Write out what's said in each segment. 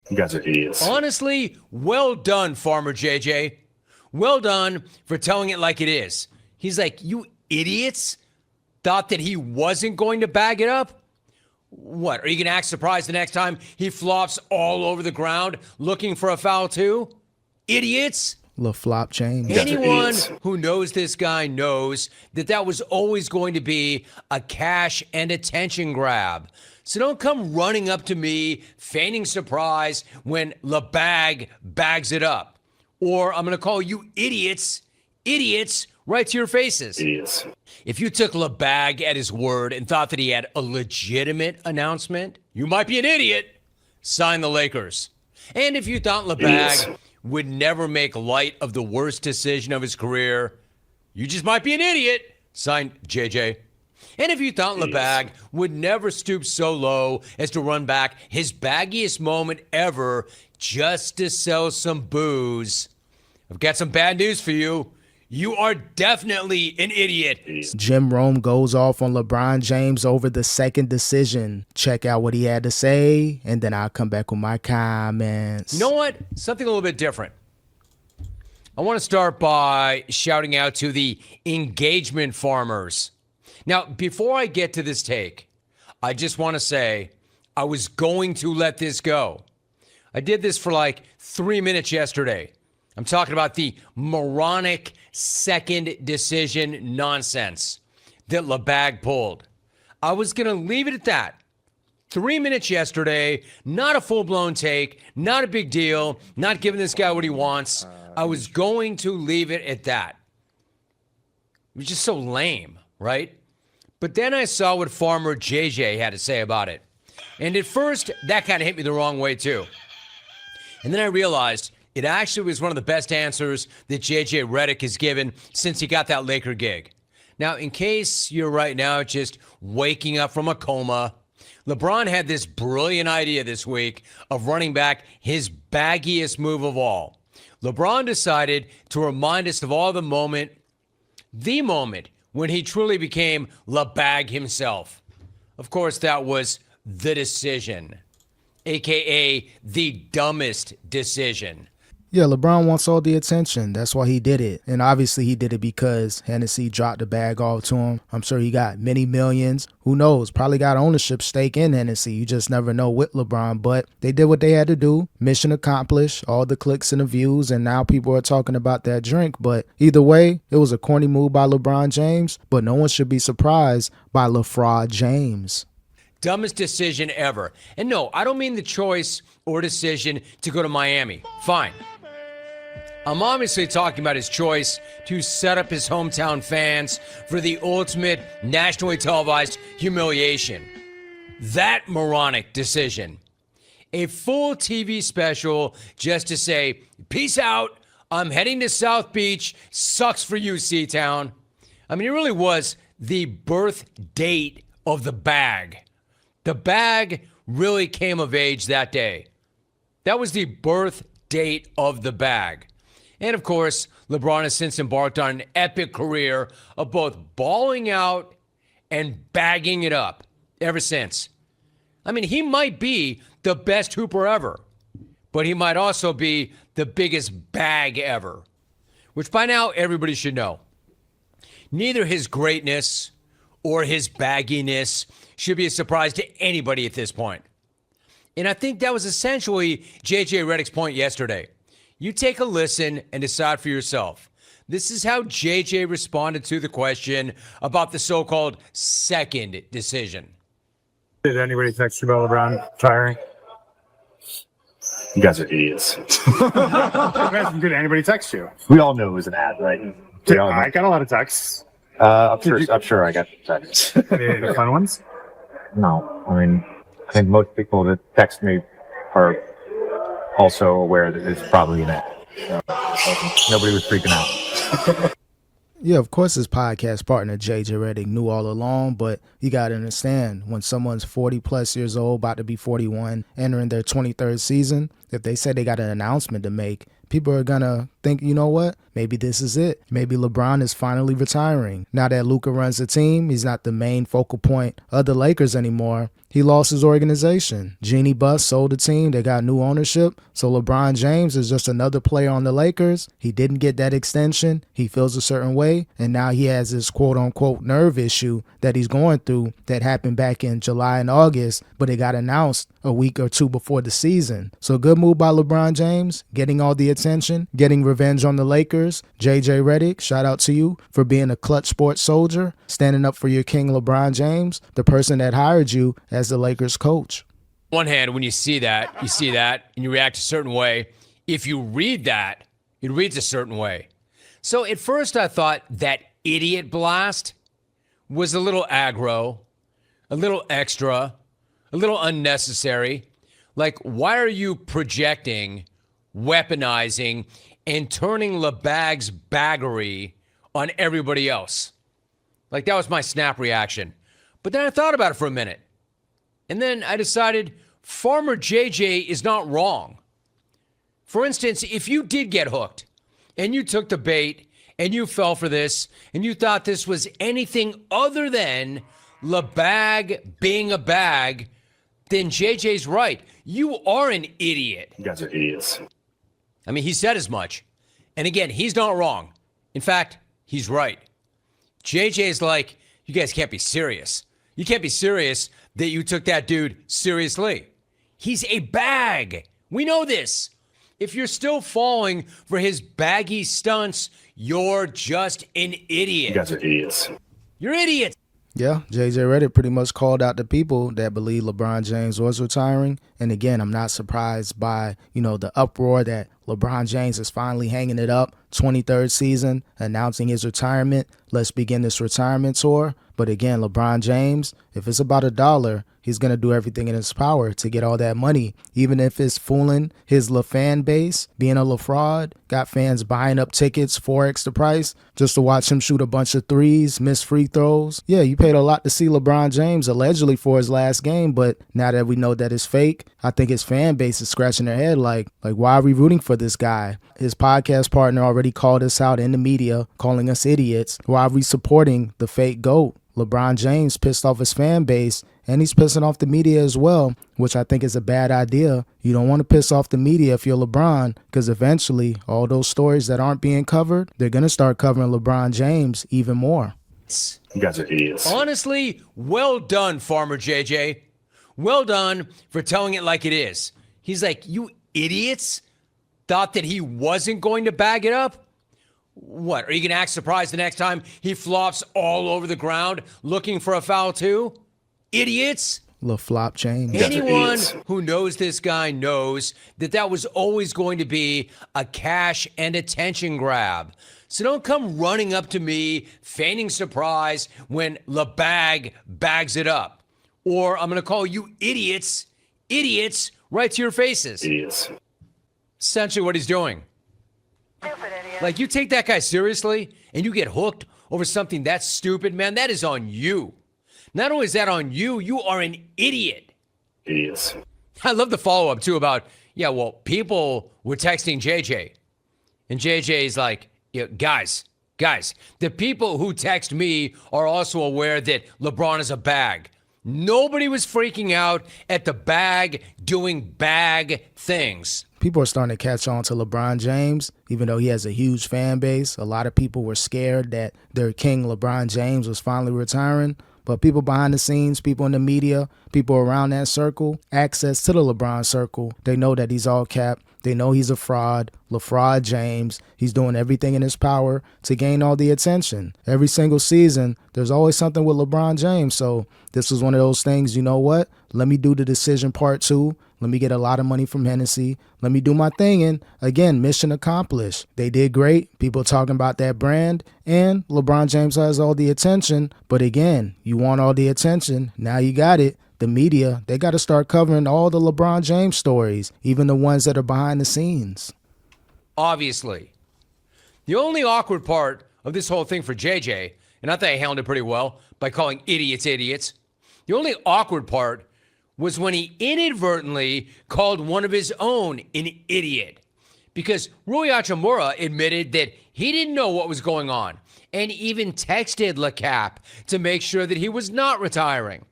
You guys are idiots. Honestly, well done, Farmer JJ. Well done for telling it like it is. He's like, you idiots thought that he wasn't going to bag it up? What, are you going to act surprised the next time he flops all over the ground looking for a foul too? Idiots. LaFlop James. Anyone who knows this guy knows that that was always going to be a cash and attention grab. So don't come running up to me feigning surprise when LeBag bags it up. Or I'm going to call you idiots right to your faces. Idiots. If you took LeBag at his word and thought that he had a legitimate announcement, you might be an idiot. Sign the Lakers. And if you thought LeBag would never make light of the worst decision of his career, you just might be an idiot. Sign JJ. And if you thought LeBag would never stoop so low as to run back his baggiest moment ever just to sell some booze, I've got some bad news for you. You are definitely an idiot. Jim Rome goes off on LeBron James over the second decision. Check out what he had to say, and then I'll come back with my comments. You know what? Something a little bit different. I want to start by shouting out to the engagement farmers. Now, before I get to this take, I just want to say I was going to let this go. I did this for like 3 minutes yesterday. I'm talking about the moronic second decision nonsense that LeBag pulled. I was going to leave it at that. 3 minutes yesterday, not a full-blown take, not a big deal, not giving this guy what he wants. I was going to leave it at that. It was just so lame, right? But then I saw what Farmer JJ had to say about it. And at first, that kind of hit me the wrong way too. And then I realized it actually was one of the best answers that JJ Redick has given since he got that Laker gig. Now, in case you're right now just waking up from a coma, LeBron had this brilliant idea this week of running back his baggiest move of all. LeBron decided to remind us of all the moment when he truly became LeBag himself. Of course, that was the decision, a.k.a. the dumbest decision. Yeah, LeBron wants all the attention. That's why he did it. And obviously he did it because Hennessy dropped the bag off to him. I'm sure he got many millions. Who knows? Probably got ownership stake in Hennessy. You just never know with LeBron. But they did what they had to do. Mission accomplished. All the clicks and the views. And now people are talking about that drink. But either way, it was a corny move by LeBron James. But no one should be surprised by LaFraud James. Dumbest decision ever. And no, I don't mean the choice or decision to go to Miami. Fine. I'm obviously talking about his choice to set up his hometown fans for the ultimate nationally televised humiliation. That moronic decision. A full TV special just to say, peace out, I'm heading to South Beach, sucks for you, C-Town. I mean, it really was the birth date of the bag. The bag really came of age that day. That was the birth date of the bag. And of course, LeBron has since embarked on an epic career of both balling out and bagging it up ever since. I mean, he might be the best hooper ever, but he might also be the biggest bag ever, which by now everybody should know. Neither his greatness or his bagginess should be a surprise to anybody at this point. And I think that was essentially JJ Redick's point yesterday. You take a listen and decide for yourself. This is how JJ responded to the question about the so-called second decision. Did anybody text you about LeBron retiring? You guys are idiots. Did anybody text you? We all know it was an ad, right? I got a lot of texts. I'm sure I got texts. Any fun ones? No, I mean, I think most people that text me are also aware that it's probably an ad. Nobody was freaking out. Yeah, of course his podcast partner, JJ Redick, knew all along, but you got to understand, when someone's 40 plus years old, about to be 41, entering their 23rd season, if they say they got an announcement to make, people are going to think, you know what? Maybe this is it. Maybe LeBron is finally retiring. Now that Luka runs the team, he's not the main focal point of the Lakers anymore. He lost his organization. Jeannie Buss sold the team. They got new ownership. So LeBron James is just another player on the Lakers. He didn't get that extension. He feels a certain way. And now he has this quote-unquote nerve issue that he's going through that happened back in July and August, but it got announced a week or two before the season. So good move by LeBron James, getting all the attention, getting revenge on the Lakers. JJ Redick, shout out to you for being a clutch sports soldier, standing up for your king LeBron James, the person that hired you as the Lakers coach. One hand, when you see that, and you react a certain way. If you read that, it reads a certain way. So at first I thought that idiot blast was a little aggro, a little extra, a little unnecessary. Like, why are you projecting, weaponizing, and turning LeBag's baggery on everybody else? Like, that was my snap reaction. But then I thought about it for a minute. And then I decided Farmer JJ is not wrong. For instance, if you did get hooked and you took the bait and you fell for this and you thought this was anything other than LeBag being a bag, then JJ's right. You are an idiot. You guys are idiots. I mean, he said as much. And again, he's not wrong. In fact, he's right. JJ's like, you guys can't be serious. You can't be serious that you took that dude seriously. He's a bag. We know this. If you're still falling for his baggy stunts, you're just an idiot. You guys are idiots. You're idiots. Yeah, JJ Redick pretty much called out the people that believe LeBron James was retiring. And again, I'm not surprised by, the uproar that LeBron James is finally hanging it up. 23rd season, announcing his retirement. Let's begin this retirement tour. But again, LeBron James, if it's about $1, he's going to do everything in his power to get all that money, even if it's fooling his fan base, being a fraud, got fans buying up tickets 4x the price just to watch him shoot a bunch of threes, miss free throws. Yeah, you paid a lot to see LeBron James allegedly for his last game, but now that we know that it's fake, I think his fan base is scratching their head like why are we rooting for this guy? His podcast partner already called us out in the media, calling us idiots. Why are we supporting the fake GOAT? LeBron James pissed off his fan base, and he's pissing off the media as well, which I think is a bad idea. You don't want to piss off the media if you're LeBron, because eventually all those stories that aren't being covered, they're going to start covering LeBron James even more. You guys are idiots. Honestly, well done, Farmer JJ. Well done for telling it like it is. He's like, you idiots thought that he wasn't going to bag it up? What, are you going to act surprised the next time he flops all over the ground looking for a foul too? Idiots. LaFlop James. Anyone who knows this guy knows that was always going to be a cash and attention grab. So don't come running up to me feigning surprise when LeBag bags it up. Or I'm going to call you idiots right to your faces. Idiots. Essentially what he's doing. Like, you take that guy seriously and you get hooked over something that's stupid, man, that is on you. Not only is that on you, you are an idiot. Idiots. I love the follow-up, too, about, people were texting JJ. And JJ's like, guys, the people who text me are also aware that LeBron is a bag. Nobody was freaking out at the bag doing bag things. People are starting to catch on to LeBron James, even though he has a huge fan base. A lot of people were scared that their king, LeBron James, was finally retiring. But people behind the scenes, people in the media, people around that circle, access to the LeBron circle, they know that he's all cap. They know he's a fraud, LaFraud James. He's doing everything in his power to gain all the attention. Every single season, there's always something with LeBron James. So this was one of those things, you know what? Let me do the decision part 2. Let me get a lot of money from Hennessy. Let me do my thing. And again, mission accomplished. They did great. People talking about that brand. And LeBron James has all the attention. But again, you want all the attention. Now you got it. The media, they got to start covering all the LeBron James stories, even the ones that are behind the scenes. Obviously. The only awkward part of this whole thing for JJ, and I think I handled it pretty well by calling idiots. The only awkward part was when he inadvertently called one of his own an idiot. because Rui Hachimura admitted that he didn't know what was going on and even texted LeCap to make sure that he was not retiring.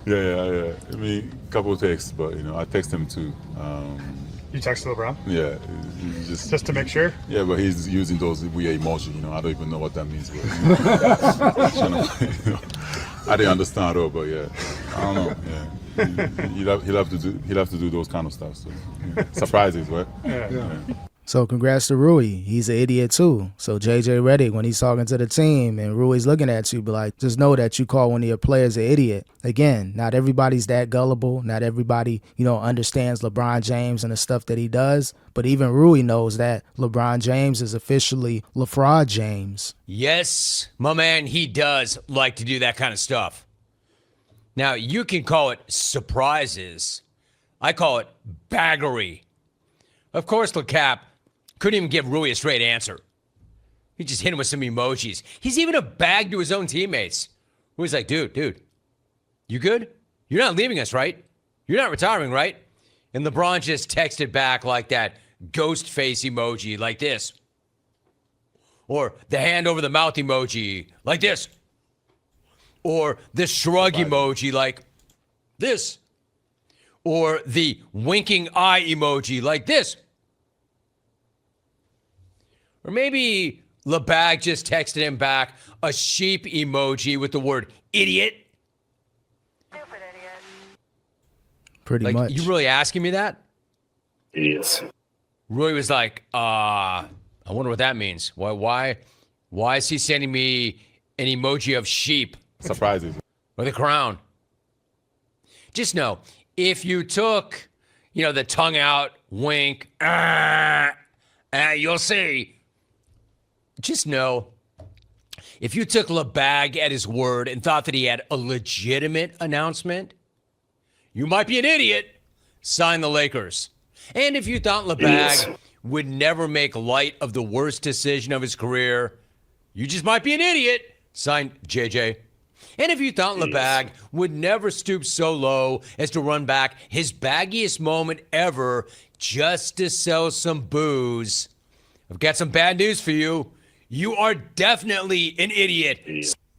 Yeah. I mean, a couple of texts, but I text him too. You texted LeBron? Yeah, Just to make sure? Yeah, but he's using those weird emoji. I don't even know what that means. But, I didn't understand it, but yeah, I don't know. Yeah, he'll have to do those kind of stuff. So surprises, right? Yeah. So congrats to Rui. He's an idiot too. So JJ Redick, when he's talking to the team and Rui's looking at you, be like, just know that you call one of your players an idiot. Again, not everybody's that gullible. Not everybody, understands LeBron James and the stuff that he does. But even Rui knows that LeBron James is officially LeFraud James. Yes, my man, he does like to do that kind of stuff. Now, you can call it surprises. I call it baggery. Of course, LeCap couldn't even give Rui a straight answer. He just hit him with some emojis. He's even a bag to his own teammates. Rui's like, dude, you good? You're not leaving us, right? You're not retiring, right? And LeBron just texted back like that ghost face emoji like this. Or the hand over the mouth emoji like this. Or the shrug emoji like this. Or the winking eye emoji like this. Or maybe LeBag just texted him back a sheep emoji with the word idiot. Stupid idiot. Pretty much. You really asking me that? Idiots. Rui was like, I wonder what that means. Why is he sending me an emoji of sheep Surprises. with a crown? Just know, if you took, the tongue out wink, you'll see. Just know, if you took LeBag at his word and thought that he had a legitimate announcement, you might be an idiot. Sign the Lakers. And if you thought LeBag would never make light of the worst decision of his career, you just might be an idiot. Sign JJ. And if you thought LeBag would never stoop so low as to run back his baggiest moment ever just to sell some booze, I've got some bad news for you. You are definitely an idiot.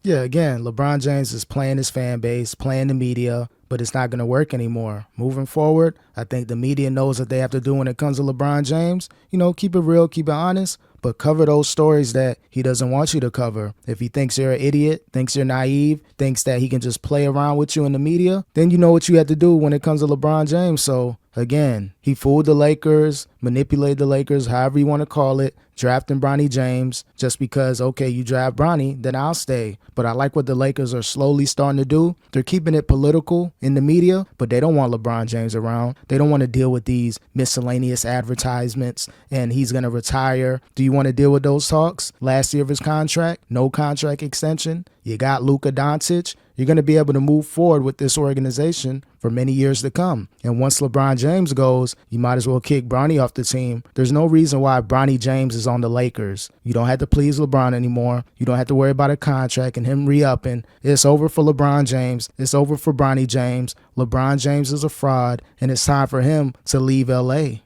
Yeah, again, LeBron James is playing his fan base, playing the media, but it's not going to work anymore. Moving forward, I think the media knows what they have to do when it comes to LeBron James. Keep it real, keep it honest, but cover those stories that he doesn't want you to cover. If he thinks you're an idiot, thinks you're naive, thinks that he can just play around with you in the media, then you know what you have to do when it comes to LeBron James. So, again, he fooled the Lakers, manipulated the Lakers, however you want to call it, drafting Bronny James just because, okay, you draft Bronny, then I'll stay. But I like what the Lakers are slowly starting to do. They're keeping it political in the media, but they don't want LeBron James around. They don't want to deal with these miscellaneous advertisements and he's going to retire. Do you want to deal with those talks? Last year of his contract, no contract extension. You got Luka Doncic. You're going to be able to move forward with this organization for many years to come. And once LeBron James goes, you might as well kick Bronny off the team. There's no reason why Bronny James is on the Lakers. You don't have to please LeBron anymore. You don't have to worry about a contract and him re-upping. It's over for LeBron James. It's over for Bronny James. LeBron James is a fraud, and it's time for him to leave LA.